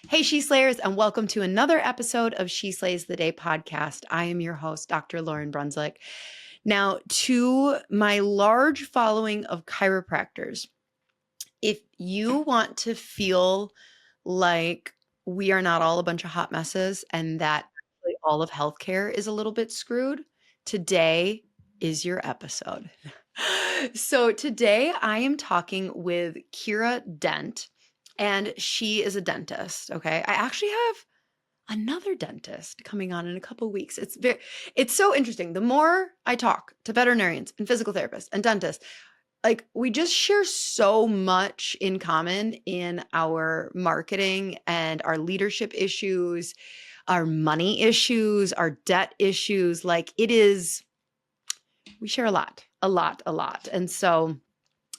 Hey, She Slayers, and welcome to another episode of She Slays the Day podcast. I am your host, Dr. Lauryn Brunswick. Now, to my large following of chiropractors, if you want to feel like we are not all a bunch of hot messes and that all of healthcare is a little bit screwed, today is your episode. So today I am talking with Kiera Dent, and she is a dentist. Okay. I actually have another dentist coming on in a couple of weeks. It's so interesting. The more I talk to veterinarians and physical therapists and dentists, like we just share so much in common in our marketing and our leadership issues, our money issues, our debt issues. Like we share a lot. And so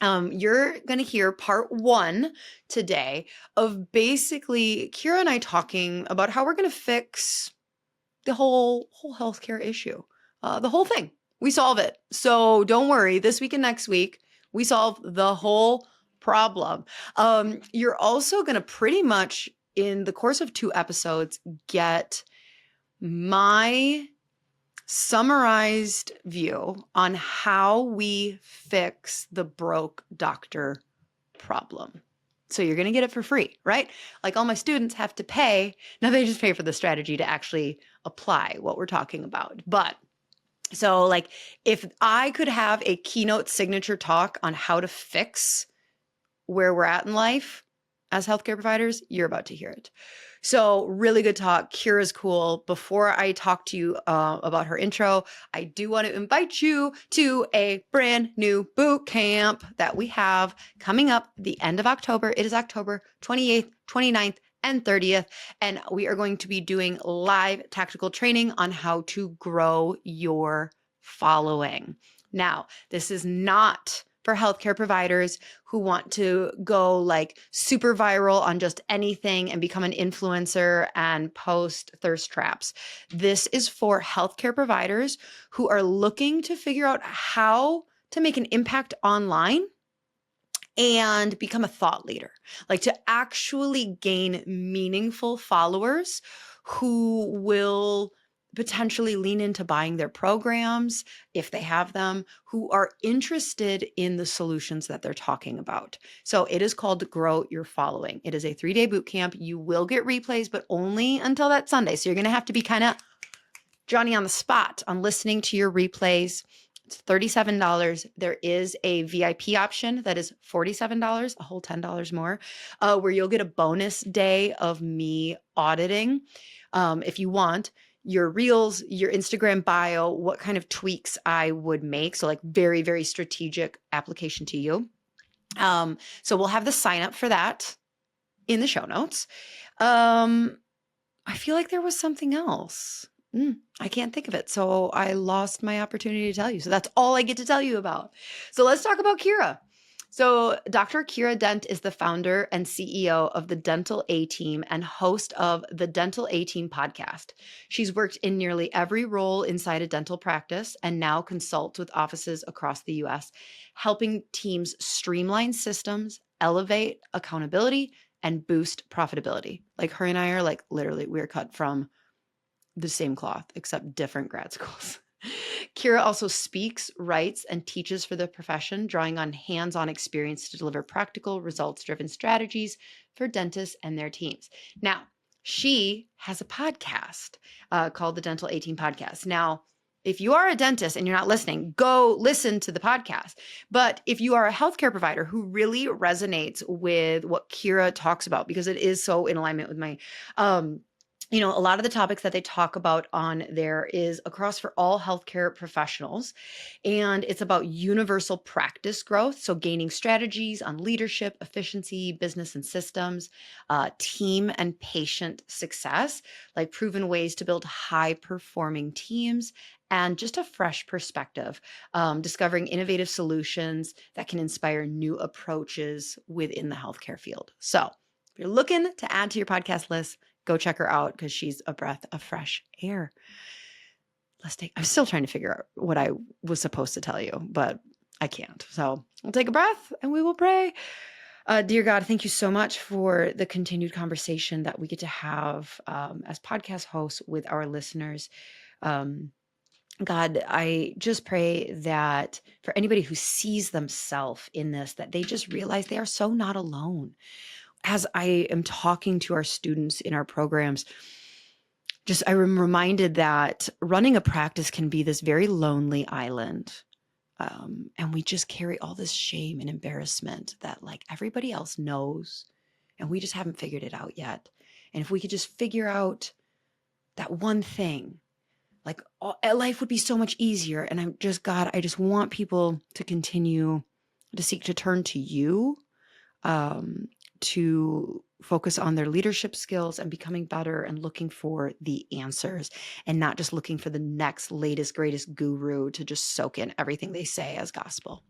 you're going to hear part one today of basically Kiera and I talking about how we're going to fix the whole healthcare issue, the whole thing. We solve it. So don't worry. This week and next week, we solve the whole problem. You're also going to pretty much, in the course of 2 episodes, get my summarized view on how we fix the broke doctor problem. So you're going to get it for free, right? Like all my students have to pay. Now they just pay for the strategy to actually apply what we're talking about. But so like if I could have a keynote signature talk on how to fix where we're at in life as healthcare providers, you're about to hear it. So really good talk. Kiera's cool. Before I talk to you about her intro, I do want to invite you to a brand new boot camp that we have coming up the end of October. It is October 28th, 29th, and 30th. And we are going to be doing live tactical training on how to grow your following. Now, this is not for healthcare providers who want to go like super viral on just anything and become an influencer and post thirst traps. This is for healthcare providers who are looking to figure out how to make an impact online and become a thought leader, like to actually gain meaningful followers who will potentially lean into buying their programs if they have them, who are interested in the solutions that they're talking about. So it is called Grow Your Following. It is a 3-day boot camp. You will get replays, but only until that Sunday. So you're going to have to be kind of Johnny on the spot on listening to your replays. It's $37. There is a VIP option that is $47, a whole $10 more, where you'll get a bonus day of me auditing if you want your reels, your Instagram bio, what kind of tweaks I would make. So like very, very strategic application to you. So we'll have the sign up for that in the show notes. I feel like there was something else. I can't think of it. So I lost my opportunity to tell you. So that's all I get to tell you about. So let's talk about Kiera. So Dr. Kiera Dent is the founder and CEO of the Dental A-Team and host of the Dental A-Team podcast. She's worked in nearly every role inside a dental practice and now consults with offices across the US, helping teams streamline systems, elevate accountability, and boost profitability. Like her and I are like literally we're cut from the same cloth, except different grad schools. Kiera also speaks, writes, and teaches for the profession, drawing on hands-on experience to deliver practical, results-driven strategies for dentists and their teams. Now, she has a podcast called the Dental A-Team Podcast. Now, if you are a dentist and you're not listening, go listen to the podcast. But if you are a healthcare provider who really resonates with what Kiera talks about, because it is so in alignment with my a lot of the topics that they talk about on there is across for all healthcare professionals. And it's about universal practice growth. So gaining strategies on leadership, efficiency, business and systems, team and patient success, like proven ways to build high performing teams and just a fresh perspective, discovering innovative solutions that can inspire new approaches within the healthcare field. So if you're looking to add to your podcast list, go check her out because she's a breath of fresh air. I'm still trying to figure out what I was supposed to tell you, but I can't. So we'll take a breath and we will pray. Dear God, thank you so much for the continued conversation that we get to have as podcast hosts with our listeners. Um, God, I just pray that for anybody who sees themselves in this, that they just realize they are so not alone. As I am talking to our students in our programs, just I am reminded that running a practice can be this very lonely island. And we just carry all this shame and embarrassment that like everybody else knows, and we just haven't figured it out yet. And if we could just figure out that one thing, like life would be so much easier. And I'm just, God, I just want people to continue to seek to turn to you, to focus on their leadership skills and becoming better and looking for the answers and not just looking for the next, latest, greatest guru to just soak in everything they say as gospel.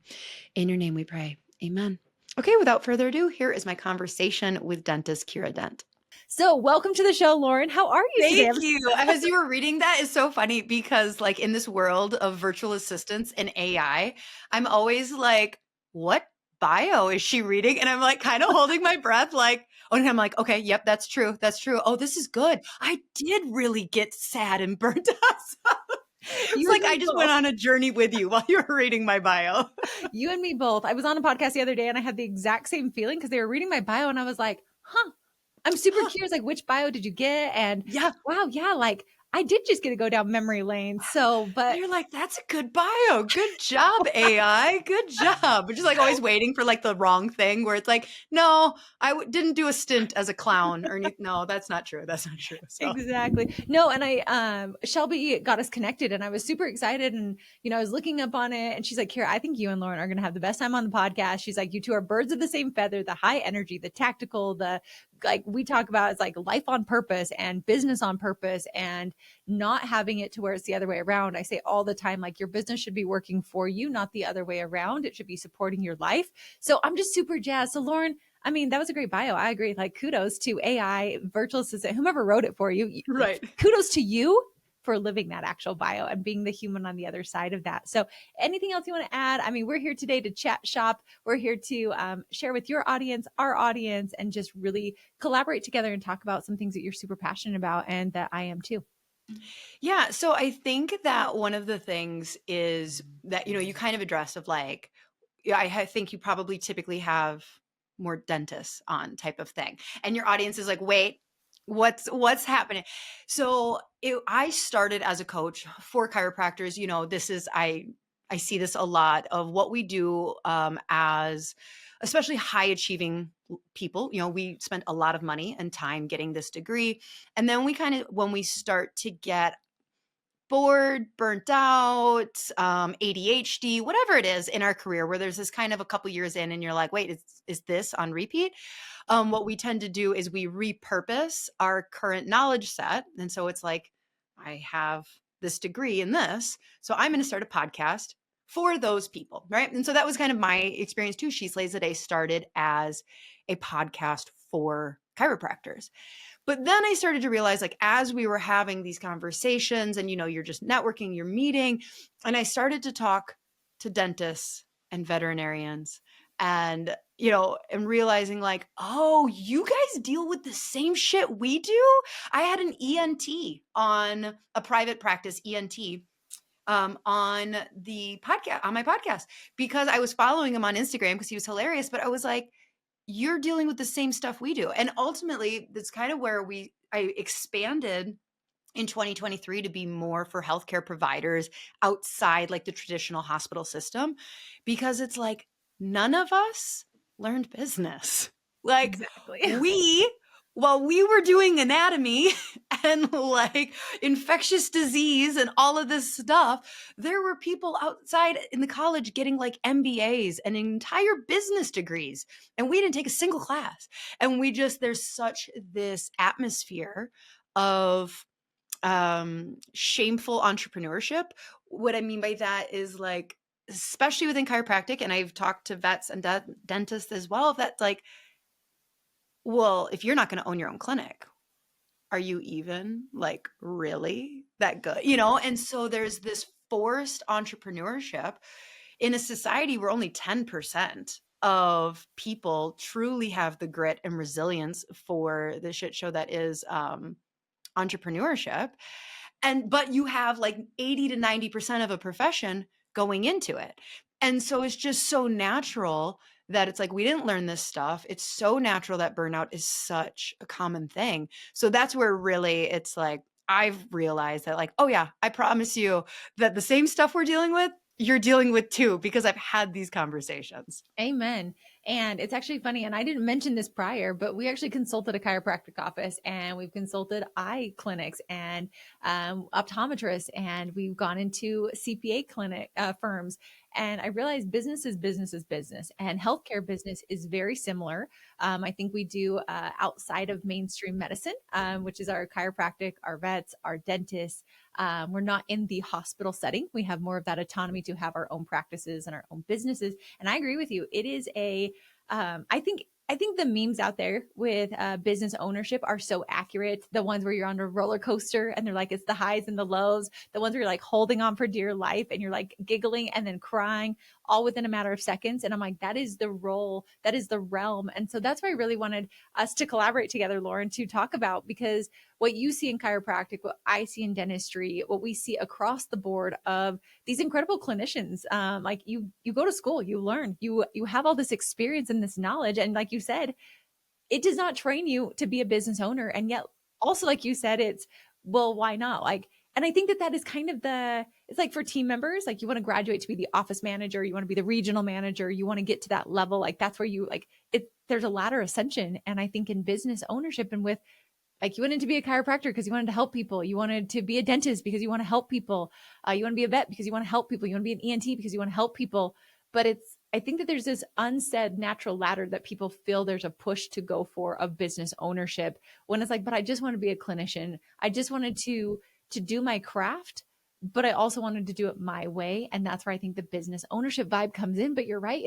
In your name we pray. Amen. Okay, without further ado, here is my conversation with dentist Kiera Dent. So welcome to the show, Lauren. How are you today? Thank you. As you were reading that, is so funny because like in this world of virtual assistants and AI, I'm always like, what bio is she reading? And I'm like kind of holding my breath like, oh, and I'm like, okay, yep, that's true. That's true. Oh, this is good. I did really get sad and burnt out. It's like I just went on a journey with you while you were reading my bio. You and me both. I was on a podcast the other day and I had the exact same feeling because they were reading my bio and I was like, I'm super curious, like, which bio did you get? And wow, yeah, like I did just get to go down memory lane. So, but you're like, that's a good bio. Good job, AI. Good job. But just like always waiting for like the wrong thing where it's like, no, I didn't do a stint as a clown or anything. No, that's not true. That's not true. So. Exactly. No. And Shelby got us connected and I was super excited. And, I was looking up on it and she's like, Kiera, I think you and Lauren are going to have the best time on the podcast. She's like, you two are birds of the same feather, the high energy, the tactical, like we talk about is like life on purpose and business on purpose and not having it to where it's the other way around. I say all the time, like your business should be working for you, not the other way around. It should be supporting your life. So I'm just super jazzed. So Lauren, I mean, that was a great bio. I agree. Like kudos to AI, virtual assistant, whomever wrote it for you. Right. Kudos to you for living that actual bio and being the human on the other side of that. So anything else you want to add? I mean, we're here today to chat shop. We're here to share with your audience, our audience, and just really collaborate together and talk about some things that you're super passionate about and that I am too. Yeah. So I think that one of the things is that, you kind of addressed of like, I think you probably typically have more dentists on type of thing. And your audience is like, wait, what's happening? So I started as a coach for chiropractors. This is, I see this a lot of what we do as especially high achieving people. We spent a lot of money and time getting this degree. And then when we start to get bored, burnt out, ADHD, whatever it is in our career, where there's this kind of a couple years in and you're like, wait, is this on repeat? What we tend to do is we repurpose our current knowledge set. And so it's like, I have this degree in this, so I'm going to start a podcast for those people, right? And so that was kind of my experience too. She Slays the Day started as a podcast for chiropractors. But then I started to realize, like, as we were having these conversations and, you're just networking, you're meeting, and I started to talk to dentists and veterinarians and, and realizing like, oh, you guys deal with the same shit we do. I had an ENT on a private practice ENT on the podcast, on my podcast, because I was following him on Instagram because he was hilarious. But I was like, you're dealing with the same stuff we do. And ultimately, that's kind of where I expanded in 2023 to be more for healthcare providers outside like the traditional hospital system, because it's like none of us learned business. Like exactly. while we were doing anatomy and like infectious disease and all of this stuff, there were people outside in the college getting like MBAs and entire business degrees. And we didn't take a single class. And there's such this atmosphere of shameful entrepreneurship. What I mean by that is like, especially within chiropractic, and I've talked to vets and dentists as well, that's like, well, if you're not going to own your own clinic, are you even like really that good? And so there's this forced entrepreneurship in a society where only 10% of people truly have the grit and resilience for the shit show that is entrepreneurship. But you have like 80 to 90% of a profession going into it. And so it's just so natural that it's like, we didn't learn this stuff. It's so natural that burnout is such a common thing. So that's where really it's like, I've realized that like, oh yeah, I promise you that the same stuff we're dealing with, you're dealing with too, because I've had these conversations. Amen. And it's actually funny, and I didn't mention this prior, but we actually consulted a chiropractic office, and we've consulted eye clinics and optometrists, and we've gone into CPA clinic firms. And I realized business is business is business, and healthcare business is very similar. I think we do outside of mainstream medicine, which is our chiropractic, our vets, our dentists. We're not in the hospital setting. We have more of that autonomy to have our own practices and our own businesses. And I agree with you. It is I think the memes out there with business ownership are so accurate. The ones where you're on a roller coaster and they're like, it's the highs and the lows. The ones where you're like holding on for dear life and you're like giggling and then crying all within a matter of seconds. And I'm like, that is the role, that is the realm. And so that's why I really wanted us to collaborate together, Lauren, to talk about, because what you see in chiropractic, what I see in dentistry, what we see across the board of these incredible clinicians. Like you go to school, you learn, you have all this experience and this knowledge. And like you said, it does not train you to be a business owner. And yet also, like you said, it's, well, why not? Like, and I think that that is kind of it's like for team members, like you want to graduate to be the office manager, you want to be the regional manager, you want to get to that level. Like that's where you like it, there's a ladder ascension. And I think in business ownership and with, like you wanted to be a chiropractor because you wanted to help people. You wanted to be a dentist because you want to help people. You want to be a vet because you want to help people. You want to be an ENT because you want to help people. But I think that there's this unsaid natural ladder that people feel there's a push to go for of business ownership when it's like, but I just want to be a clinician. I just wanted to do my craft, but I also wanted to do it my way. And that's where I think the business ownership vibe comes in. But you're right.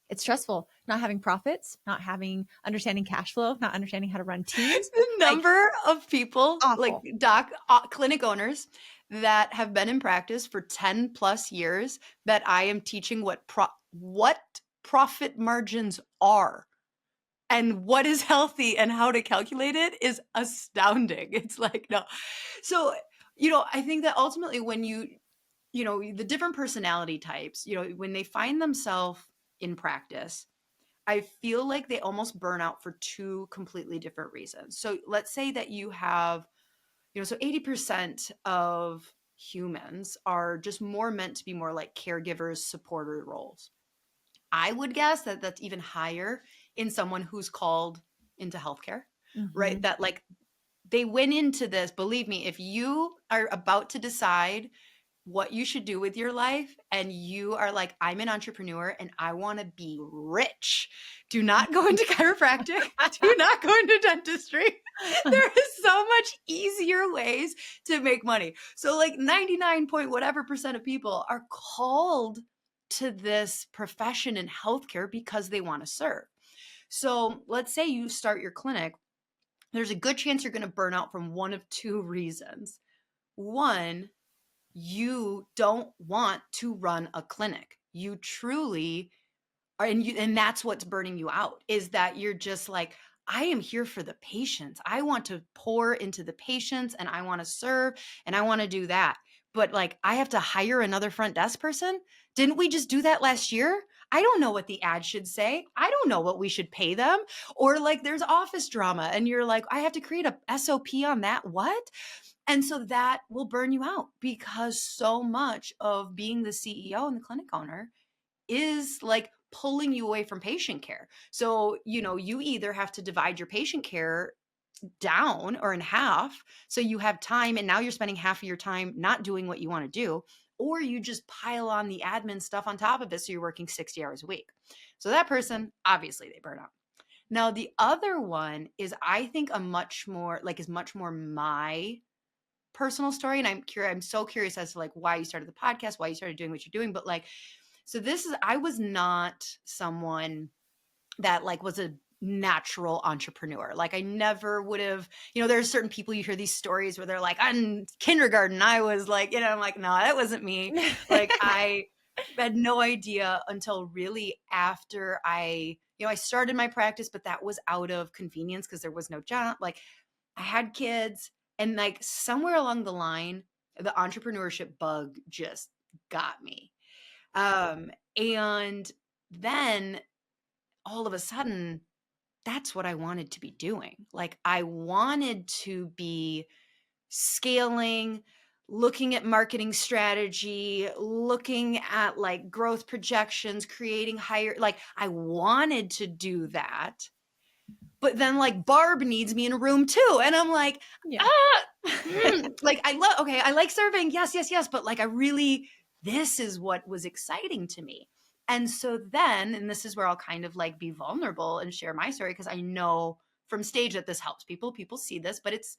It's stressful not having profits, not having understanding cash flow, not understanding how to run teams. The Like, number of people like awful. clinic owners that have been in practice for 10 plus years that I am teaching what profit margins are and what is healthy and how to calculate it is astounding. It's like, no. So, I think that ultimately when the different personality types, when they find themselves in practice, I feel like they almost burn out for two completely different reasons. So let's say that you have, so 80% of humans are just more meant to be more like caregivers, supporter roles. I would guess that that's even higher in someone who's called into healthcare, right? That like they went into this, believe me, if you are about to decide what you should do with your life and you are like, I'm an entrepreneur and I want to be rich, do not go into chiropractic, do not go into dentistry. There is so much easier ways to make money. So like 99 point whatever percent of people are called to this profession in healthcare because they want to serve. So let's say you start your clinic, there's a good chance you're going to burn out from one of two reasons. One, you don't want to run a clinic. You truly are, and that's what's burning you out, is that you're just like, I am here for the patients. I want to pour into the patients and I want to serve and I want to do that. But like, I have to hire another front desk person. Didn't we just do that last year? I don't know what the ad should say. I don't know what we should pay them. Or like there's office drama and you're like, I have to create a SOP on that. What? And so that will burn you out because so much of being the CEO and the clinic owner is like pulling you away from patient care. So, you either have to divide your patient care down or in half so you have time and now you're spending half of your time not doing what you want to do, or you just pile on the admin stuff on top of it so you're working 60 hours a week. So that person, obviously they burn out. Now the other one is, I think, is much more my personal story. And I'm so curious as to like why you started the podcast, why you started doing what you're doing. But like, so I was not someone that like was a natural entrepreneur. Like I never would have, there's certain people, you hear these stories where they're like, I'm kindergarten, I was like, I'm like, no, that wasn't me. Like had no idea until really after I started my practice, but that was out of convenience because there was no job. Like I had kids, and like somewhere along the line, the entrepreneurship bug just got me. And then all of a sudden, that's what I wanted to be doing. Like I wanted to be scaling, looking at marketing strategy, looking at like growth projections, creating higher, like I wanted to do that. But then like Barb needs me in a room too. And I'm like, Yeah. ah, like I like serving. Yes, yes, yes. But like this is what was exciting to me. And so then, and this is where I'll kind of like be vulnerable and share my story because I know from stage that this helps people. People see this, but it's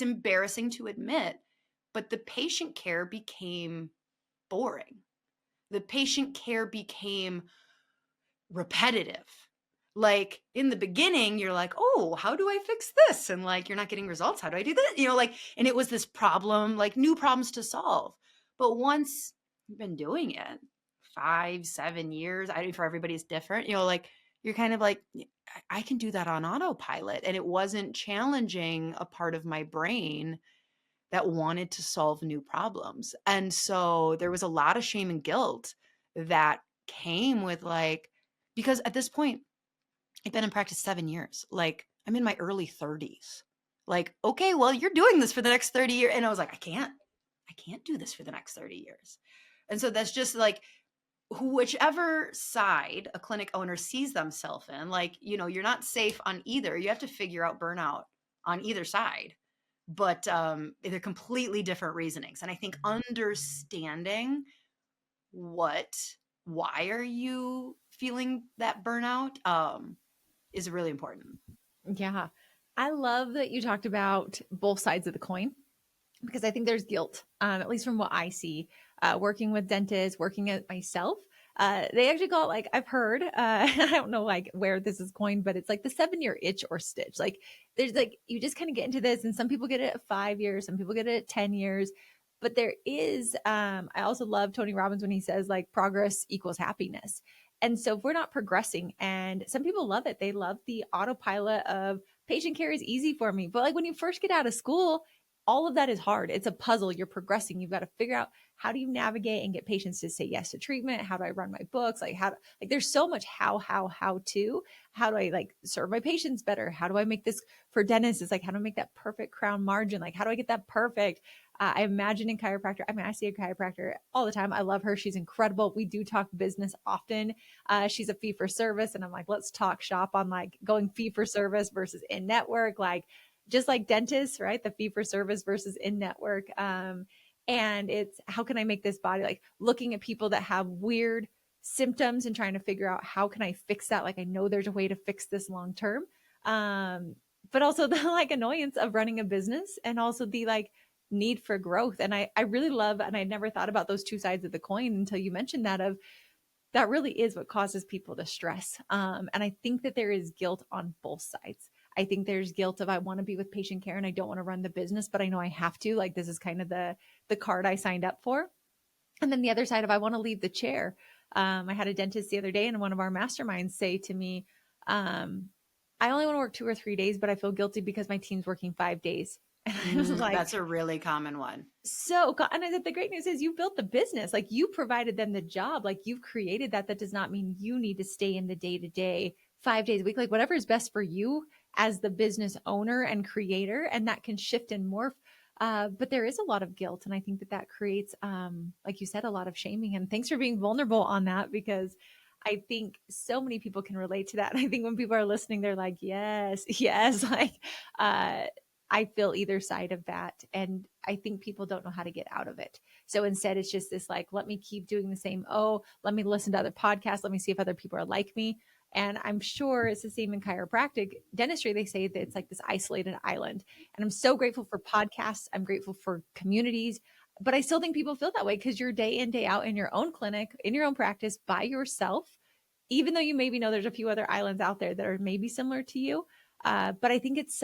embarrassing to admit, but the patient care became boring. The patient care became repetitive. Like in the beginning, you're like, oh, how do I fix this? And like, you're not getting results. How do I do this? Like, and it was this problem, like new problems to solve. But once you've been doing it 5, 7 years, for everybody's different, like you're kind of like, I can do that on autopilot. And it wasn't challenging a part of my brain that wanted to solve new problems. And so there was a lot of shame and guilt that came with like, because at this point, I've been in practice 7 years. Like I'm in my early 30s. Like, okay, well, you're doing this for the next 30 years. And I was like, I can't do this for the next 30 years. And so that's just like whichever side a clinic owner sees themselves in, like, you're not safe on either. You have to figure out burnout on either side. But they're completely different reasonings. And I think understanding why are you feeling that burnout is really important. Yeah. I love that you talked about both sides of the coin because I think there's guilt, at least from what I see, working with dentists, working at myself. They actually call it like I've heard. I don't know like where this is coined, but it's like the 7-year itch or stitch. Like there's like you just kind of get into this, and some people get it at 5 years, some people get it at 10 years. But there is, I also love Tony Robbins when he says like progress equals happiness. And so if we're not progressing, and some people love it, they love the autopilot of patient care is easy for me. But like when you first get out of school, all of that is hard. It's a puzzle. You're progressing. You've got to figure out how do you navigate and get patients to say yes to treatment? How do I run my books? Like like there's so much how to, how do I like serve my patients better? How do I make this for dentists? It's like, how do I make that perfect crown margin? Like, how do I get that perfect? I imagine in chiropractor, I mean, I see a chiropractor all the time. I love her. She's incredible. We do talk business often. She's a fee for service. And I'm like, let's talk shop on like going fee for service versus in network. Like, just like dentists, right? The fee for service versus in network. And it's how can I make this body like looking at people that have weird symptoms and trying to figure out how can I fix that? Like I know there's a way to fix this long term. But also the like annoyance of running a business and also the like need for growth. And I really love, and I never thought about those two sides of the coin until you mentioned that of that really is what causes people to stress. And I think that there is guilt on both sides. I think there's guilt of I want to be with patient care and I don't want to run the business, but I know I have to. Like this is kind of the card I signed up for. And then the other side of I want to leave the chair. I had a dentist the other day in one of our masterminds say to me, I only want to work 2 or 3 days, but I feel guilty because my team's working 5 days. And I was like, that's a really common one. So, and I said, the great news is you built the business. Like you provided them the job. Like you've created that. That does not mean you need to stay in the day to day, 5 days a week, like whatever is best for you as the business owner and creator. And that can shift and morph. But there is a lot of guilt. And I think that creates, like you said, a lot of shaming. And thanks for being vulnerable on that, because I think so many people can relate to that. And I think when people are listening, they're like, yes, yes. Like, I feel either side of that. And I think people don't know how to get out of it. So instead, it's just this like, let me keep doing the same. Oh, let me listen to other podcasts. Let me see if other people are like me. And I'm sure it's the same in chiropractic dentistry. They say that it's like this isolated island. And I'm so grateful for podcasts. I'm grateful for communities. But I still think people feel that way because you're day in, day out in your own clinic, in your own practice by yourself, even though you maybe know there's a few other islands out there that are maybe similar to you. But I think it's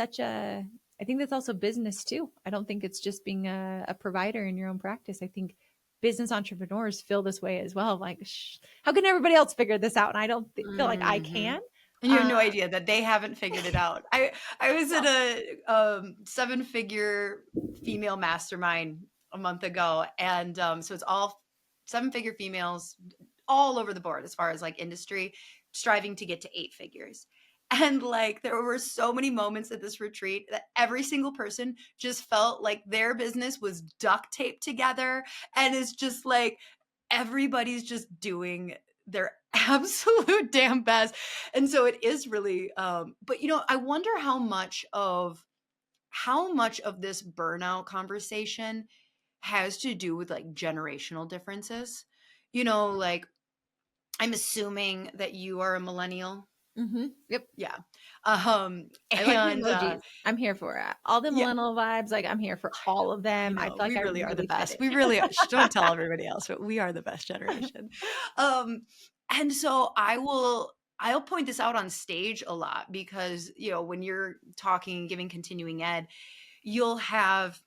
I think that's also business too. I don't think it's just being a provider in your own practice. I think business entrepreneurs feel this way as well. Like, how can everybody else figure this out? And I don't feel like I can. And you have no idea that they haven't figured it out. I was at a 7-figure female mastermind a month ago. And so it's all 7-figure females all over the board as far as like industry, striving to get to 8 figures. And like there were so many moments at this retreat that every single person just felt like their business was duct taped together. And it's just like everybody's just doing their absolute damn best. And so it is really, but you know, I wonder how much of this burnout conversation has to do with like generational differences. You know, like I'm assuming that you are a millennial. Yep. Yeah. I like the emojis. I'm here for it. All the millennial vibes. Like I'm here for all of them. I feel like we really are the best. fit We really are. Don't tell everybody else, but we are the best generation. And so I'll point this out on stage a lot because, you know, when you're talking, giving continuing ed, you'll have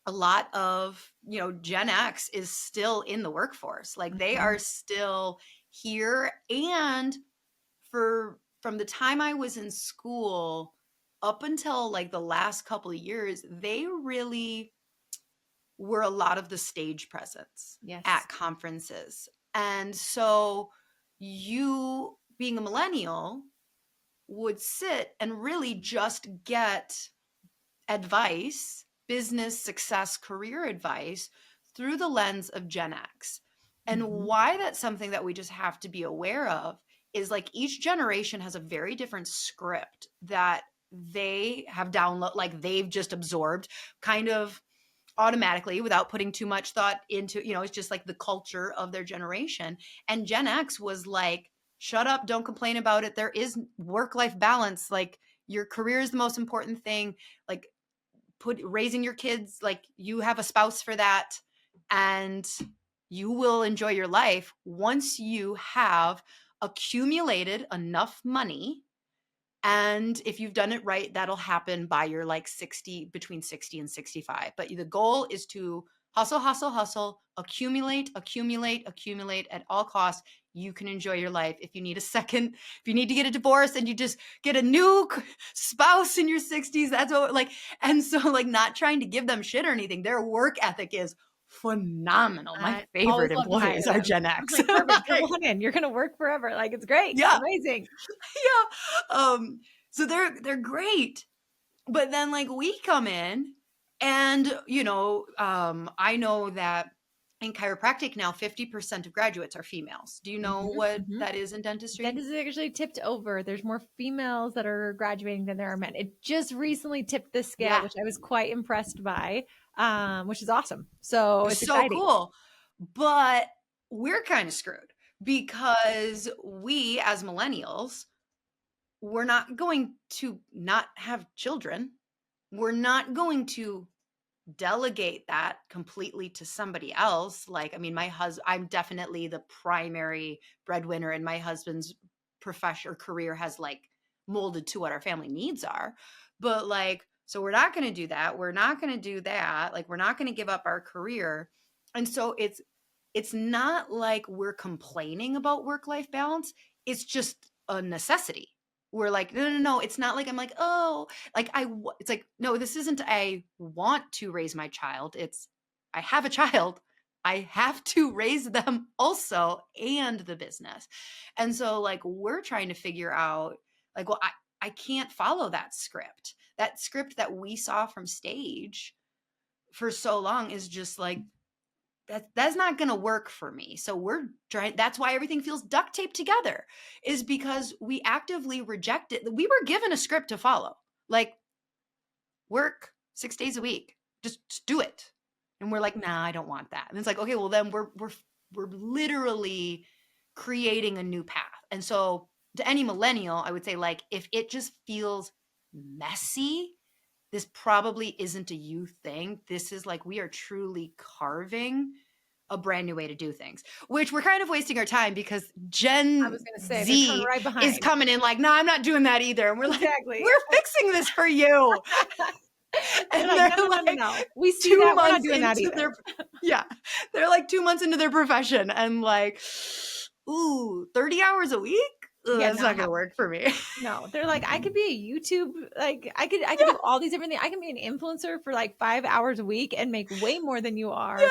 a lot of, you know, Gen X is still in the workforce. Like they are still here. And from the time I was in school up until like the last couple of years, they really were a lot of the stage presence at conferences. And so you being a millennial would sit and really just get advice, business success, career advice through the lens of Gen X. And why that's something that we just have to be aware of is like each generation has a very different script that they have like they've just absorbed kind of automatically without putting too much thought into, you know, it's just like the culture of their generation. And Gen X was like, shut up, don't complain about it. There is work-life balance. Like your career is the most important thing. Like raising your kids, like you have a spouse for that and you will enjoy your life once you have accumulated enough money. And if you've done it right, that'll happen by your like between 60 and 65. But the goal is to hustle, accumulate at all costs. You can enjoy your life. If you need if you need to get a divorce and you just get a new spouse in your 60s, that's what and so like not trying to give them shit or anything. Their work ethic is phenomenal. My favorite employees are Gen X. Like, perfect. Come on in. You're going to work forever. Like it's great. Yeah. Amazing. Yeah. So they're great. But then like we come in and, you know, I know that in chiropractic now 50% of graduates are females. Do you know what that is in dentistry? That is actually tipped over. There's more females that are graduating than there are men. It just recently tipped the scale, which I was quite impressed by, which is awesome. So it's so exciting. Cool. But we're kind of screwed because we as millennials, we're not going to not have children. We're not going to delegate that completely to somebody else. Like, I mean, I'm definitely the primary breadwinner and my husband's profession or career has like molded to what our family needs are. But like, so we're not going to do that. We're not going to do that. Like, we're not going to give up our career. And so it's not like we're complaining about work-life balance. It's just a necessity. We're like, no. It's not like I'm like, oh, like it's like, no, this isn't I want to raise my child. It's I have a child. I have to raise them also and the business. And so like, we're trying to figure out like, well, I can't follow that script that we saw from stage for so long is just like, that's not going to work for me. So we're trying, that's why everything feels duct taped together is because we actively reject it. We were given a script to follow, like work 6 days a week, just do it. And we're like, nah, I don't want that. And it's like, okay, well then we're literally creating a new path. And so to any millennial, I would say like, if it just feels messy, this probably isn't a you thing. This is like, we are truly carving a brand new way to do things, which we're kind of wasting our time because Gen Z is coming in like, no, I'm not doing that either. And we're like, we're fixing this for you. And they're like, no. We see that we're not doing that either. Yeah. They're like 2 months into their profession and like, ooh, 30 hours a week? Ugh, Yeah, that's not not gonna work for me. no, they're like, I could be a YouTube, like I could Yeah, do all these different things. I can be an influencer for like 5 hours a week and make way more than you are. yeah.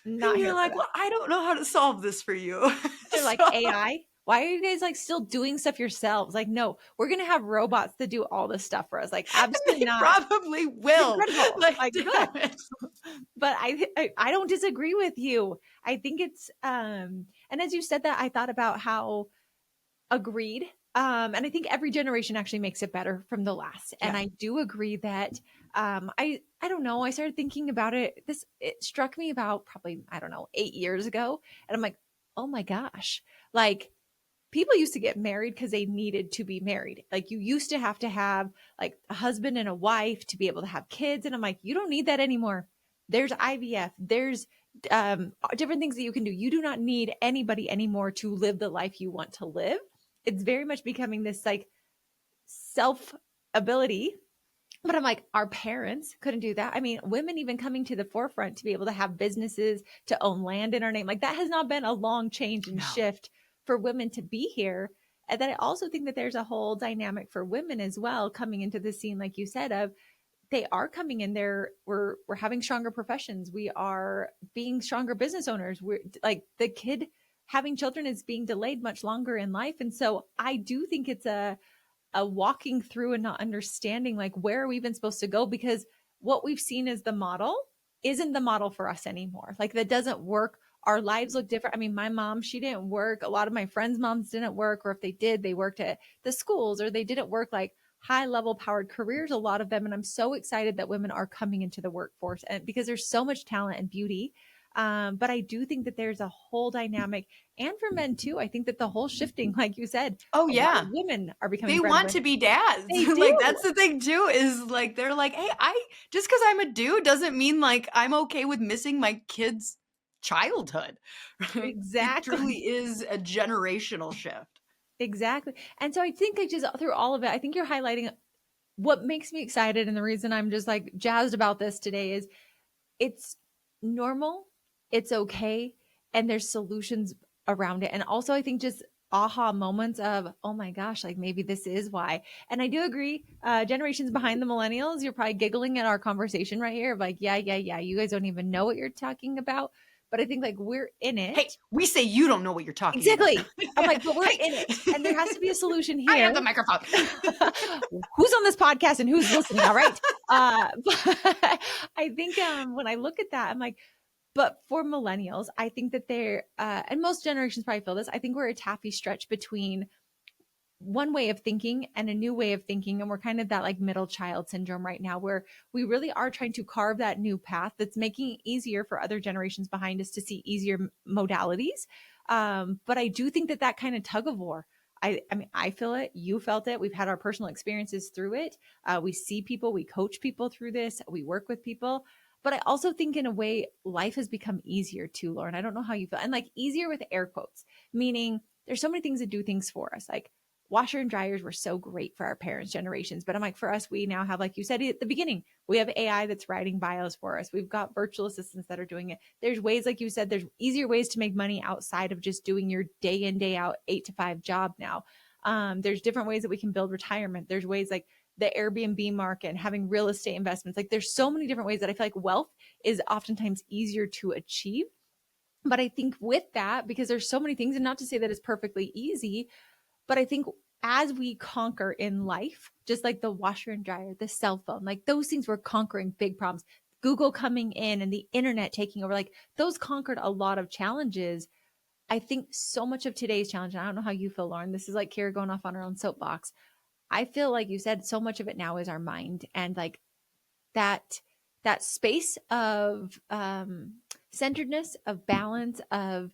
And Not you're here for like, that. well, I don't know how to solve this for you. They're like, So AI? Why are you guys like still doing stuff yourselves? Like, no, we're gonna have robots that do all this stuff for us. Like, absolutely they not. probably It's will. incredible. Like, Like, good. damn it. But I don't disagree with you. I think it's and as you said that, I thought about how agreed. And I think every generation actually makes it better from the last. And Yeah. I do agree that I don't know, I started thinking about it. It struck me about probably, I don't know, 8 years ago. And I'm like, oh my gosh, like people used to get married because they needed to be married. Like you used to have like a husband and a wife to be able to have kids. And I'm like, you don't need that anymore. There's IVF, there's different things that you can do. You do not need anybody anymore to live the life you want to live. It's very much becoming this like self ability. But I'm like, our parents couldn't do that. I mean, women even coming to the forefront to be able to have businesses, to own land in our name, like that has not been a long change and No. shift for women to be here. And then I also think that there's a whole dynamic for women as well coming into the scene, like you said, of they are coming in there. We're having stronger professions. We are being stronger business owners. We're like the kid having children is being delayed much longer in life. And so I do think it's a walking through and not understanding like where are we even supposed to go, because what we've seen as the model isn't the model for us anymore. Like that doesn't work. Our lives look different. I mean, my mom, she didn't work. A lot of my friends' moms didn't work, or if they did, they worked at the schools, or they didn't work like high level powered careers, a lot of them. And I'm so excited that women are coming into the workforce, and because there's so much talent and beauty. But I do think that there's a whole dynamic, and for men too. I think that the whole shifting, like you said, Oh a lot yeah. of women are becoming They want breadwinners. to be dads. They do. Like that's the thing too, is like they're like, hey, I just because I'm a dude doesn't mean like I'm okay with missing my kid's childhood. Right? It truly Exactly. is a generational shift. Exactly. And so I think like just through all of it, I think you're highlighting what makes me excited. And the reason I'm just like jazzed about this today is it's normal, it's okay, and there's solutions around it. And also, I think just aha moments of, oh my gosh, like maybe this is why. And I do agree, generations behind the millennials, you're probably giggling at our conversation right here of like, yeah, you guys don't even know what you're talking about. But I think like we're in Hey, it. we say you don't know what you're talking about. Exactly. I'm like, but we're Hey, in it. And there has to be a solution I here. have the microphone. Who's on this podcast and who's listening? All right. But I think when I look at that, I'm like, but for millennials, I think that they're, and most generations probably feel this, I think we're a taffy stretch between one way of thinking and a new way of thinking. And we're kind of that like middle child syndrome right now, where we really are trying to carve that new path that's making it easier for other generations behind us to see easier modalities. But I do think that that kind of tug of war, I mean, I feel it. You felt it. We've had our personal experiences through it. We see people, we coach people through this, we work with people. But I also think in a way, life has become easier too, Lauren. I don't know how you feel. And like easier with air quotes, meaning there's so many things that do things for us. Like washer and dryers were so great for our parents' generations. But I'm like, for us, we now have, like you said at the beginning, we have AI that's writing bios for us. We've got virtual assistants that are doing it. There's ways, like you said, there's easier ways to make money outside of just doing your day in, day out, 8 to 5 job now. There's different ways that we can build retirement. There's ways like the Airbnb market and having real estate investments. Like there's so many different ways that I feel like wealth is oftentimes easier to achieve. But I think with that, because there's so many things, and not to say that it's perfectly easy, but I think as we conquer in life, just like the washer and dryer, the cell phone, like those things were conquering big problems. Google coming in and the internet taking over, like those conquered a lot of challenges. I think so much of today's challenge, and I don't know how you feel, Lauren, this is like Kiera going off on her own soapbox. I feel like you said so much of it now is our mind, and like that space of centeredness, of balance, of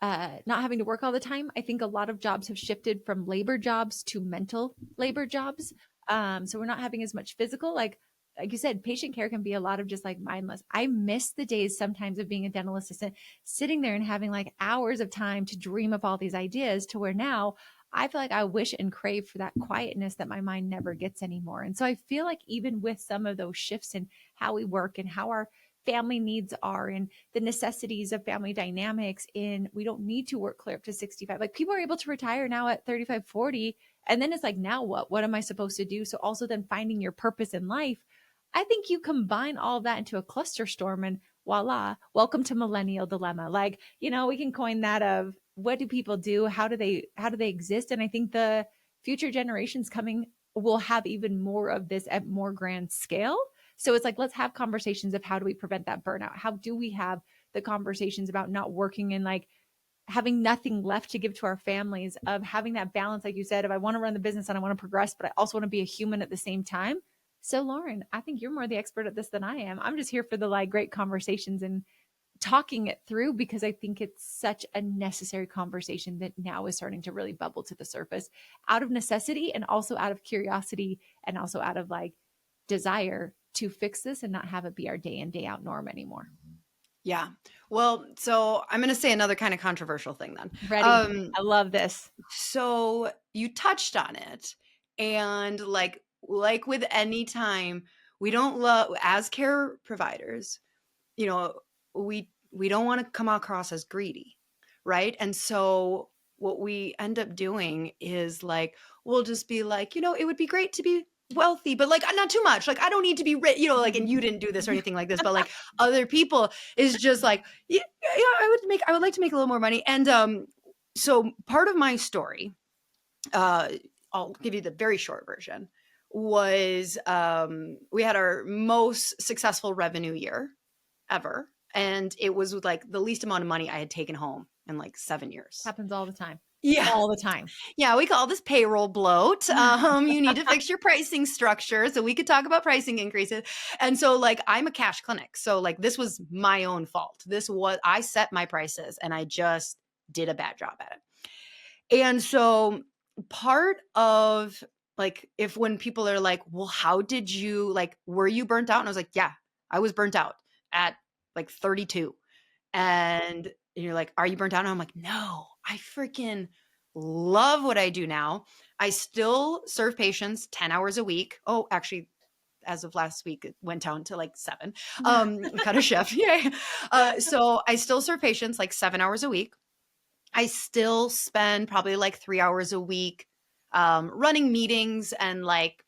not having to work all the time. I think a lot of jobs have shifted from labor jobs to mental labor jobs. So we're not having as much physical, like you said, patient care can be a lot of just like mindless. I miss the days sometimes of being a dental assistant, sitting there and having like hours of time to dream up all these ideas, to where now I feel like I wish and crave for that quietness that my mind never gets anymore. And so I feel like even with some of those shifts in how we work and how our family needs are and the necessities of family dynamics in we don't need to work clear up to 65. Like people are able to retire now at 35, 40. And then it's like, now what? What am I supposed to do? So also then finding your purpose in life. I think you combine all of that into a cluster storm and voila, welcome to Millennial Dilemma. Like, we can coin that of what do people do? How do they exist? And I think the future generations coming will have even more of this at more grand scale. So it's like, let's have conversations of how do we prevent that burnout? How do we have the conversations about not working and like having nothing left to give to our families, of having that balance, like you said, of I want to run the business and I want to progress, but I also want to be a human at the same time. So Lauren, I think you're more the expert at this than I am. I'm just here for the like great conversations and talking it through, because I think it's such a necessary conversation that now is starting to really bubble to the surface out of necessity and also out of curiosity and also out of like desire to fix this and not have it be our day in, day out norm anymore. Yeah. Well, so I'm going to say another kind of controversial thing then. Ready? I love this. So you touched on it, and like with any time, we don't love, as care providers, we don't want to come across as greedy, right? And so what we end up doing is like, we'll just be like, it would be great to be wealthy, but like not too much. Like I don't need to be rich, like, and you didn't do this or anything like this, but like other people is just like, yeah, I would like to make a little more money. And so part of my story, I'll give you the very short version, was we had our most successful revenue year ever. And it was with like the least amount of money I had taken home in like 7 years. Happens all the time. Yeah. All the time. Yeah. We call this payroll bloat. You need to fix your pricing structure. So we could talk about pricing increases. And so like, I'm a cash clinic. So like, this was my own fault. I set my prices and I just did a bad job at it. And so part of like, when people are like, well, how did you, like, were you burnt out? And I was like, yeah, I was burnt out at like 32. And you're like, are you burnt out? And I'm like, no, I freaking love what I do now. I still serve patients 10 hours a week. Oh, actually, as of last week, it went down to like 7. Cut a shift. Yay. So I still serve patients like 7 hours a week. I still spend probably like 3 hours a week running meetings and like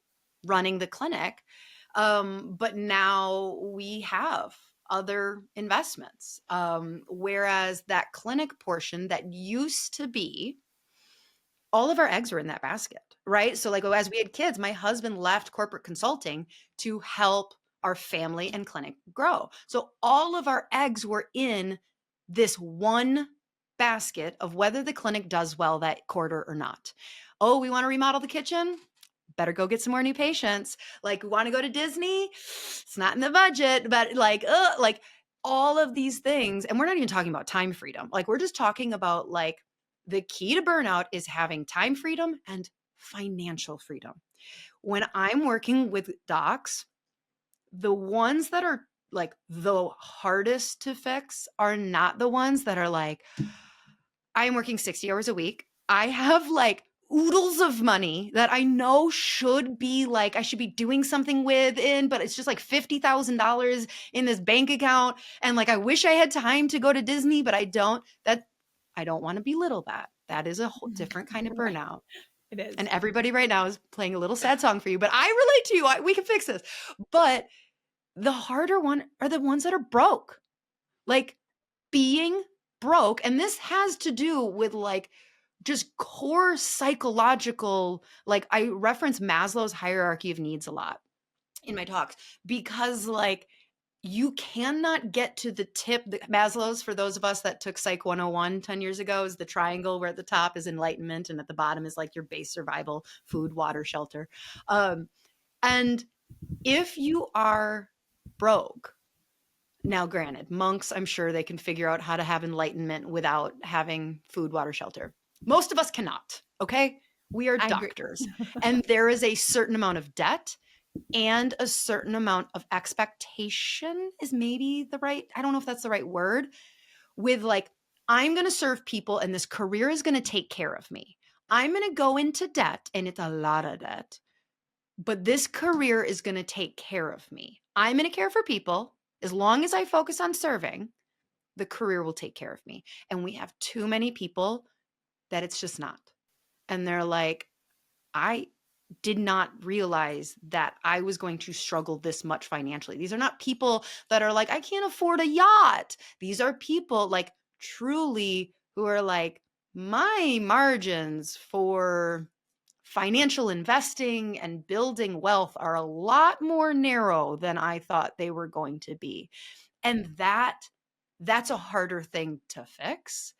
running the clinic. But now we have other investments. Whereas that clinic portion that used to be, all of our eggs were in that basket, right? So like as we had kids, my husband left corporate consulting to help our family and clinic grow. So all of our eggs were in this one basket of whether the clinic does well that quarter or not. Oh, we want to remodel the kitchen? Better go get some more new patients. Like, we want to go to Disney? It's not in the budget, but like all of these things. And we're not even talking about time freedom. Like, we're just talking about like the key to burnout is having time freedom and financial freedom. When I'm working with docs, the ones that are like the hardest to fix are not the ones that are like, I'm working 60 hours a week. I have like oodles of money that I know should be like, I should be doing something with but it's just like $50,000 in this bank account. And like, I wish I had time to go to Disney, but I don't. I don't want to belittle that. That is a whole different kind of burnout. It is. And everybody right now is playing a little sad song for you, but I relate to you. We can fix this. But the harder one are the ones that are broke. Like being broke. And this has to do with like just core psychological, like I reference Maslow's hierarchy of needs a lot in my talks, because like you cannot get to the tip. Maslow's, for those of us that took Psych 101 10 years ago, is the triangle where at the top is enlightenment and at the bottom is like your base survival, food, water, shelter. And if you are broke, now granted, monks, I'm sure they can figure out how to have enlightenment without having food, water, shelter. Most of us cannot, okay? We are doctors. And there is a certain amount of debt and a certain amount of expectation is maybe I don't know if that's the right word, with like, I'm going to serve people and this career is going to take care of me. I'm going to go into debt, and it's a lot of debt, but this career is going to take care of me. I'm going to care for people As long as I focus on serving, the career will take care of me. And we have too many people that it's just not. And they're like, I did not realize that I was going to struggle this much financially. These are not people that are like, I can't afford a yacht. These are people like truly who are like, my margins for financial investing and building wealth are a lot more narrow than I thought they were going to be. And that's a harder thing to fix,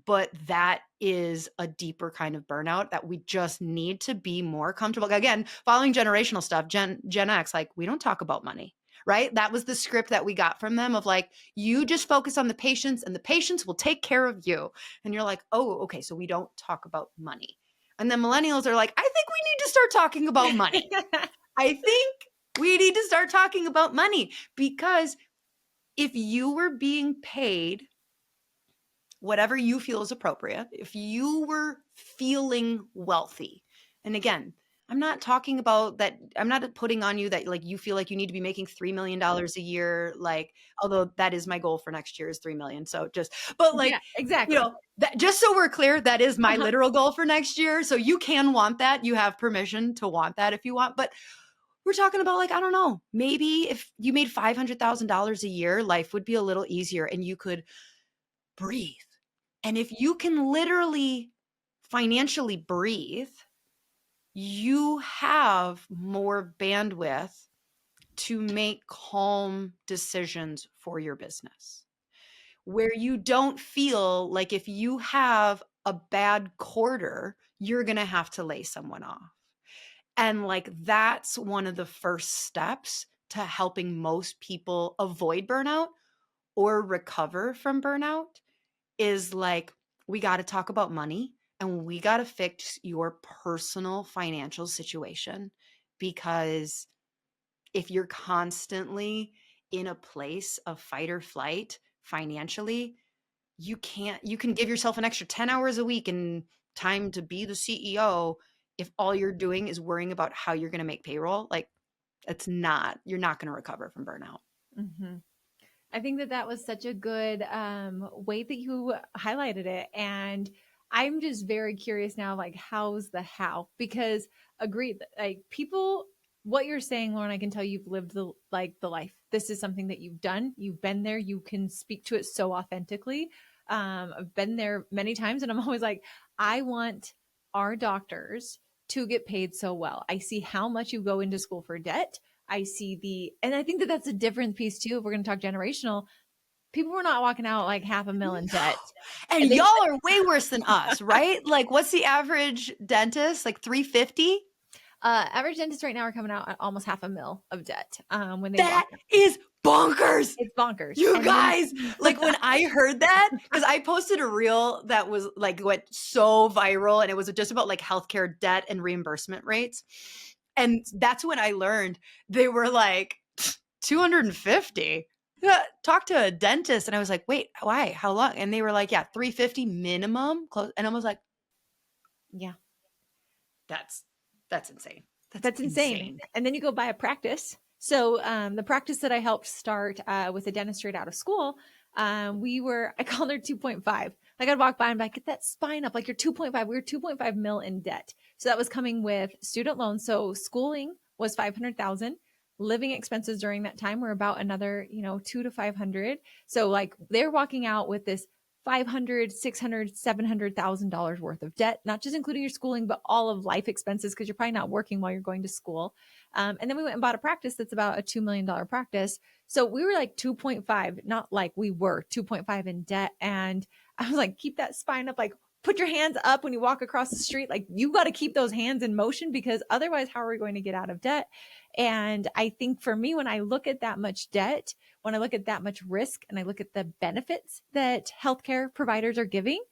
but that is a deeper kind of burnout that we just need to be more comfortable. Again, following generational stuff, Gen X, like we don't talk about money, right? That was the script that we got from them of like, you just focus on the patients and the patients will take care of you. And you're like, oh, okay, so we don't talk about money. And then millennials are like, I think we need to start talking about money. I think we need to start talking about money, because if you were being paid whatever you feel is appropriate, if you were feeling wealthy, and again, I'm not talking about that, I'm not putting on you that like you feel like you need to be making $3 million a year, like, although that is my goal for next year is 3 million. So just, but like, Yeah, exactly. that, just so we're clear, that is my literal goal for next year. So you can want that. You have permission to want that if you want, but we're talking about like, I don't know, maybe if you made $500,000 a year, life would be a little easier and you could breathe. And if you can literally financially breathe, you have more bandwidth to make calm decisions for your business, where you don't feel like if you have a bad quarter, you're going to have to lay someone off. And like, that's one of the first steps to helping most people avoid burnout or recover from burnout is like, we got to talk about money and we got to fix your personal financial situation. Because if you're constantly in a place of fight or flight financially, you can give yourself an extra 10 hours a week and time to be the CEO. If all you're doing is worrying about how you're going to make payroll, like you're not going to recover from burnout. Mm-hmm. I think that was such a good way that you highlighted it. And I'm just very curious now, like, how's the how? Because agreed, like people, what you're saying, Lauryn, I can tell you've lived the life. This is something that you've done. You've been there. You can speak to it so authentically. I've been there many times, and I'm always like, I want our doctors to get paid so well. I see how much you go into school for debt. I see and I think that that's a different piece too. If we're going to talk generational, people were not walking out like $500,000 in debt. And y'all are way worse than us, right? Like, what's the average dentist? Like 350? Average dentists right now are coming out at almost $500,000 of debt. When they that is bonkers. It's bonkers. You guys, like when I heard that, because I posted a reel that was like went so viral, and it was just about like healthcare debt and reimbursement rates. And that's when I learned they were like 250. Talk to a dentist. And I was like, wait, why? How long? And they were like, yeah, 350 minimum. Close. And I was like, yeah, that's insane. That's insane. And then you go buy a practice. So the practice that I helped start with a dentist straight out of school, I called her 2.5. Like I'd walk by and be like, get that spine up. Like you're 2.5. We were 2.5 mil in debt. So that was coming with student loans. So schooling was 500,000. Living expenses during that time were about another, 2 to 500. So like they're walking out with this $500,000, $600,000, $700,000 worth of debt, not just including your schooling, but all of life expenses, because you're probably not working while you're going to school. And then we went and bought a practice that's about a $2 million practice. So we were like 2.5, not like we were 2.5 in debt. And I was like, keep that spine up, like put your hands up when you walk across the street. Like you got to keep those hands in motion, because otherwise, how are we going to get out of debt? And I think for me, when I look at that much debt, when I look at that much risk, and I look at the benefits that healthcare providers are giving,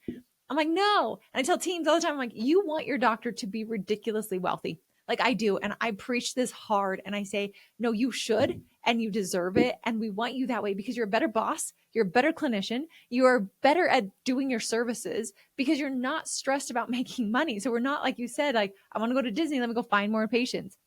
I'm like, no. And I tell teens all the time, I'm like, you want your doctor to be ridiculously wealthy. Like I do. And I preach this hard, and I say, no, you should, and you deserve it. And we want you that way because you're a better boss. You're a better clinician. You are better at doing your services because you're not stressed about making money. So we're not, like you said, like, I want to go to Disney. Let me go find more patients.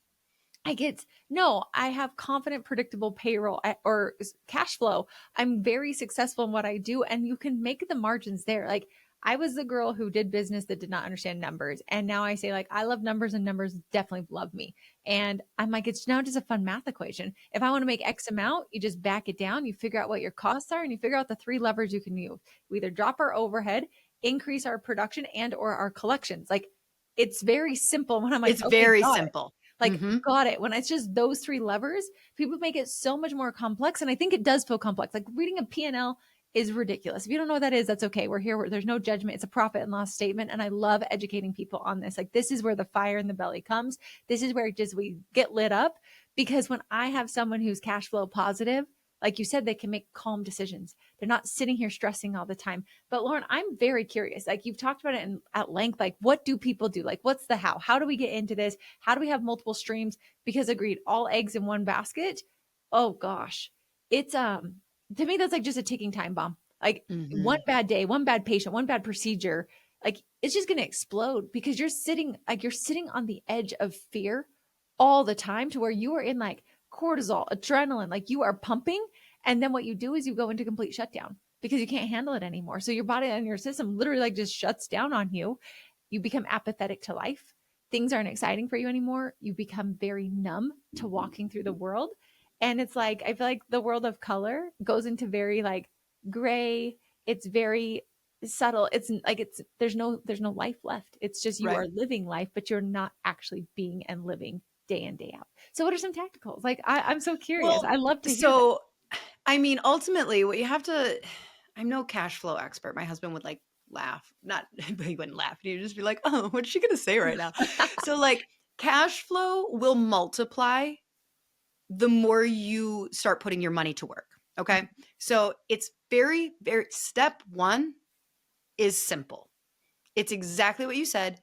No, I have confident, predictable payroll or cash flow. I'm very successful in what I do, and you can make the margins there. Like, I was the girl who did business that did not understand numbers. And now I say, like, I love numbers and numbers definitely love me. And I'm like, it's now just a fun math equation. If I want to make X amount, you just back it down, you figure out what your costs are, and you figure out the 3 levers you can use. We either drop our overhead, increase our production, and or our collections. Like, it's very simple. When I'm like, It's okay, very got it. simple. Like, got it. When it's just those 3 levers, people make it so much more complex. And I think it does feel complex. Like, reading a P&L is ridiculous. If you don't know what that is, that's okay. We're here. There's no judgment. It's a profit and loss statement. And I love educating people on this. Like, this is where the fire in the belly comes. This is where we get lit up, because when I have someone who's cash flow positive, like you said, they can make calm decisions. They're not sitting here stressing all the time. But Lauryn, I'm very curious. Like, you've talked about it at length. Like, what do people do? Like, what's the how? How do we get into this? How do we have multiple streams? Because agreed, all eggs in one basket. Oh gosh. It's to me, that's like just a ticking time bomb. Like, one bad day, one bad patient, one bad procedure, like, it's just going to explode, because you're sitting on the edge of fear all the time, to where you are in like cortisol, adrenaline, like you are pumping. And then what you do is you go into complete shutdown because you can't handle it anymore. So your body and your system literally like just shuts down on you. You become apathetic to life. Things aren't exciting for you anymore. You become very numb to walking through the world. And it's like, I feel like the world of color goes into very like gray. It's very subtle. It's like, there's no life left. It's just, you are living life, but you're not actually being and living day in, day out. So what are some tacticals? Like, I'm so curious. Well, I love to hear so, I mean, ultimately what you have to, I'm no cash flow expert. My husband would like laugh, not, but he wouldn't laugh. He'd just be like, oh, what's she going to say right now? So like, cash flow will multiply the more you start putting your money to work. Okay. So it's very, very, step 1 is simple. It's exactly what you said.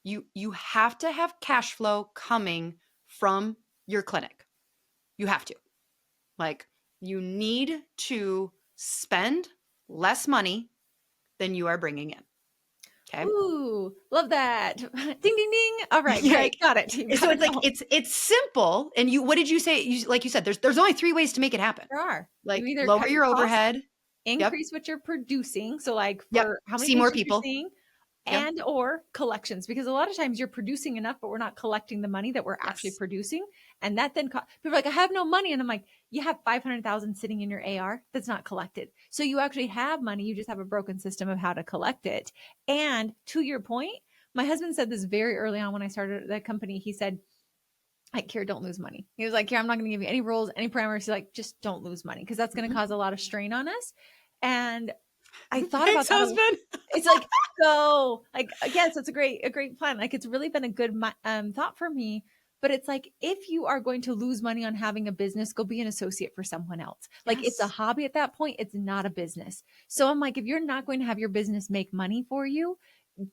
You have to have cash flow coming from your clinic. You have to. Like, you need to spend less money than you are bringing in. Okay. Ooh, love that. Ding, ding, ding. All right. Yeah. Great. Got it. So it's like, it's simple. And what did you say? Like you said, there's only 3 ways to make it happen. There are. Like, You either lower cut your costs, overhead. increase what you're producing. So like, Yep. for how many See more patients people. you're seeing, Yep. and or collections, because a lot of times you're producing enough, but we're not collecting the money that we're actually Yes. producing. And that then people are like, I have no money. And I'm like, you have 500,000 sitting in your AR that's not collected. So you actually have money. You just have a broken system of how to collect it. And to your point, my husband said this very early on when I started the company. He said, like, Kiera, don't lose money. He was like, Kiera, I'm not going to give you any rules, any parameters. He's like, just don't lose money, because that's going to cause a lot of strain on us. And I thought about that. Husband. It's like, go, like, yes, it's a great plan. Like, it's really been a good thought for me. But it's like, if you are going to lose money on having a business, go be an associate for someone else. Like, it's a hobby at that point. It's not a business. So I'm like, if you're not going to have your business make money for you,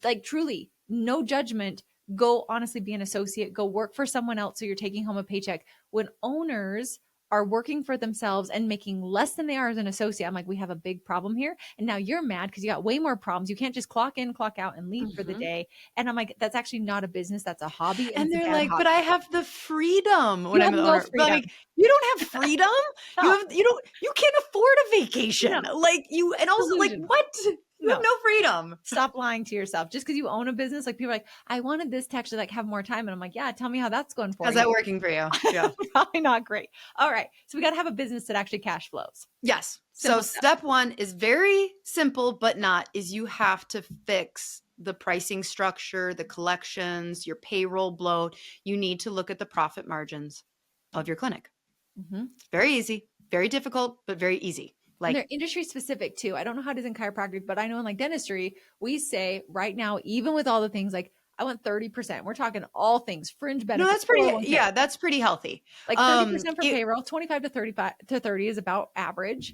like, truly, no judgment, go honestly be an associate, go work for someone else so you're taking home a paycheck. When owners are working for themselves and making less than they are as an associate, I'm like, we have a big problem here. And now you're mad because you got way more problems. You can't just clock in, clock out, and leave for the day. And I'm like, that's actually not a business. That's a hobby. And they're like, hobby. but I have the freedom when You I'm have the no owner. freedom. Like, you don't have freedom. No. You can't afford a vacation. No. Like, you, and also Delusion. like, what? You have no freedom. Stop lying to yourself. Just because you own a business, like, people are like, I wanted this to actually like have more time. And I'm like, yeah, tell me how that's going for you. How's that working for you? Yeah. Probably not great. All right. So we got to have a business that actually cash flows. Yes. Simple So step 1 is very simple, but not, is you have to fix the pricing structure, the collections, your payroll bloat. You need to look at the profit margins of your clinic. It's very easy, very difficult, but very easy. Like, and they're industry specific too. I don't know how it is in chiropractic, but I know in like dentistry, we say right now, even with all the things, like, I want 30%. We're talking all things, fringe benefits. No, that's pretty, yeah, that's pretty healthy. Like 30% for payroll, 25 to 35 to 30 is about average.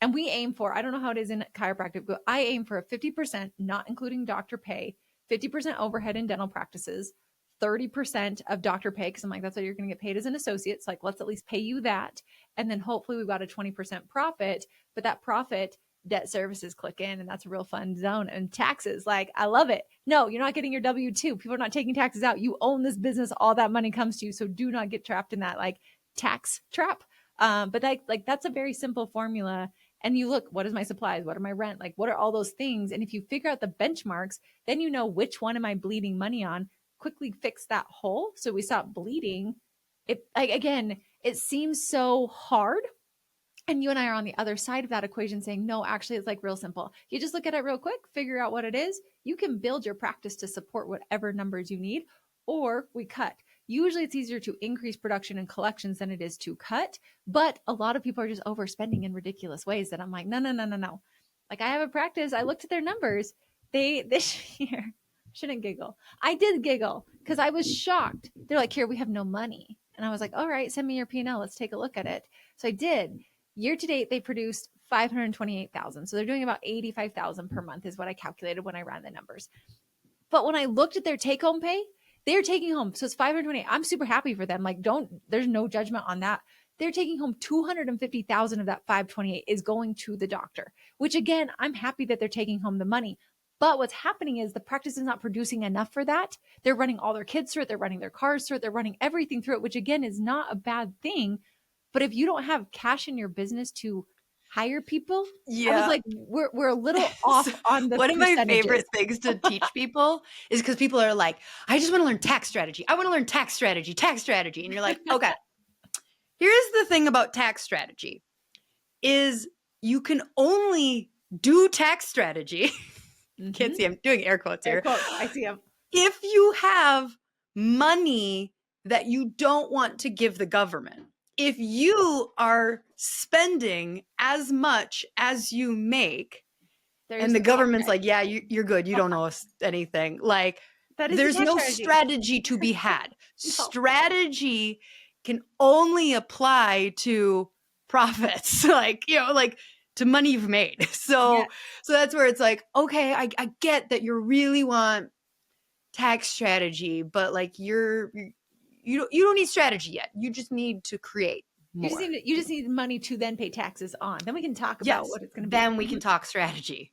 And we aim for, I don't know how it is in chiropractic, but I aim for a 50%, not including doctor pay, 50% overhead in dental practices, 30% of doctor pay. Cause I'm like, that's what you're going to get paid as an associate. So like, let's at least pay you that. And then hopefully we've got a 20% profit, but that profit debt services click in, and that's a real fun zone. And taxes, like, I love it. No, you're not getting your W-2. People are not taking taxes out. You own this business. All that money comes to you. So do not get trapped in that like tax trap. But that's a very simple formula. And you look, what is my supplies? What are my rent? Like, what are all those things? And if you figure out the benchmarks, then you know which one am I bleeding money on, quickly fix that hole so we stop bleeding. It, like, again, it seems so hard. And you and I are on the other side of that equation saying, no, actually, it's like real simple. You just look at it real quick, figure out what it is. You can build your practice to support whatever numbers you need, or we cut. Usually it's easier to increase production and collections than it is to cut. But a lot of people are just overspending in ridiculous ways that I'm like, no. Like, I have a practice. I looked at their numbers. They this year, shouldn't giggle. I did giggle because I was shocked. They're like, here, we have no money. And I was like, all right, send me your P&L. Let's take a look at it. So I did. Year to date, they produced 528,000. So they're doing about 85,000 per month is what I calculated when I ran the numbers. But when I looked at their take home pay, they're taking home. So it's 528. I'm super happy for them. Like, there's no judgment on that. They're taking home 250,000 of that 528 is going to the doctor, which again, I'm happy that they're taking home the money. But what's happening is the practice is not producing enough for that. They're running all their kids through it. They're running their cars through it. They're running everything through it, which again is not a bad thing. But if you don't have cash in your business to hire people, I was like, we're a little off on the One of my percentages. favorite things to teach people is because people are like, I just want to learn tax strategy. I want to learn tax strategy. And you're like, okay, here's the thing about tax strategy is you can only do tax strategy. Can't see, I'm doing air quotes here. Air quotes. I see them. If you have money that you don't want to give the government. If you are spending as much as you make, and the government's like, yeah, you're good. You don't owe us anything. Like, there's no strategy to be had. No. Strategy can only apply to profits, like, like to money you've made. So that's where it's like, okay, I get that you really want tax strategy, but like you don't need strategy yet. You just need to create more. You just need money to then pay taxes on. Then we can talk about what it's going to be. Then we can talk strategy.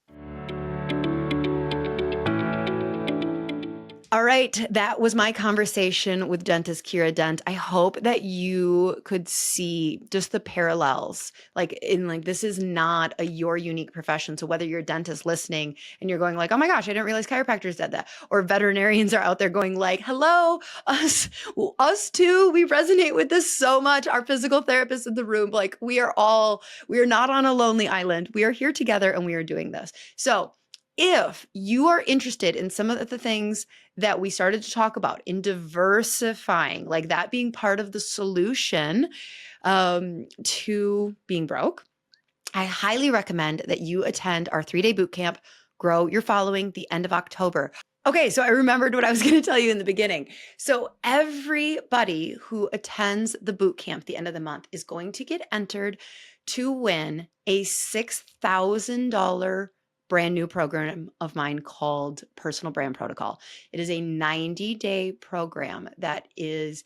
All right, that was my conversation with dentist Kiera Dent. I hope that you could see just the parallels. Like, this is not your unique profession. So whether you're a dentist listening and you're going like, oh my gosh, I didn't realize chiropractors did that. Or veterinarians are out there going like, hello, us too. We resonate with this so much. Our physical therapists in the room, like we are not on a lonely island. We are here together and we are doing this. So if you are interested in some of the things that we started to talk about in diversifying, like that being part of the solution to being broke, I highly recommend that you attend our 3-day bootcamp, Grow Your Following, the end of October. Okay, so I remembered what I was going to tell you in the beginning. So everybody who attends the bootcamp the end of the month is going to get entered to win a $6,000 brand new program of mine called Personal Brand Protocol. It is a 90-day program that is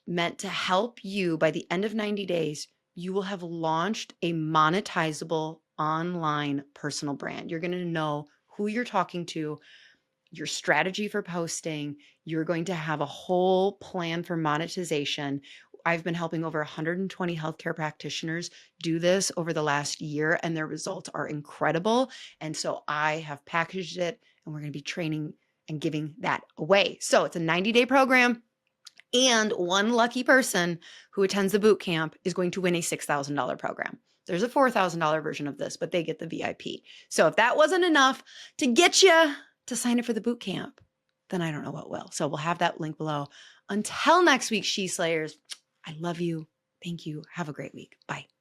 meant to help you. By the end of 90 days, you will have launched a monetizable online personal brand. You're going to know who you're talking to, your strategy for posting. You're going to have a whole plan for monetization. I've been helping over 120 healthcare practitioners do this over the last year, and their results are incredible. And so I have packaged it, and we're going to be training and giving that away. So it's a 90-day program, and one lucky person who attends the boot camp is going to win a $6,000 program. There's a $4,000 version of this, but they get the VIP. So if that wasn't enough to get you to sign up for the boot camp, then I don't know what will. So we'll have that link below. Until next week, She Slayers, I love you. Thank you. Have a great week. Bye.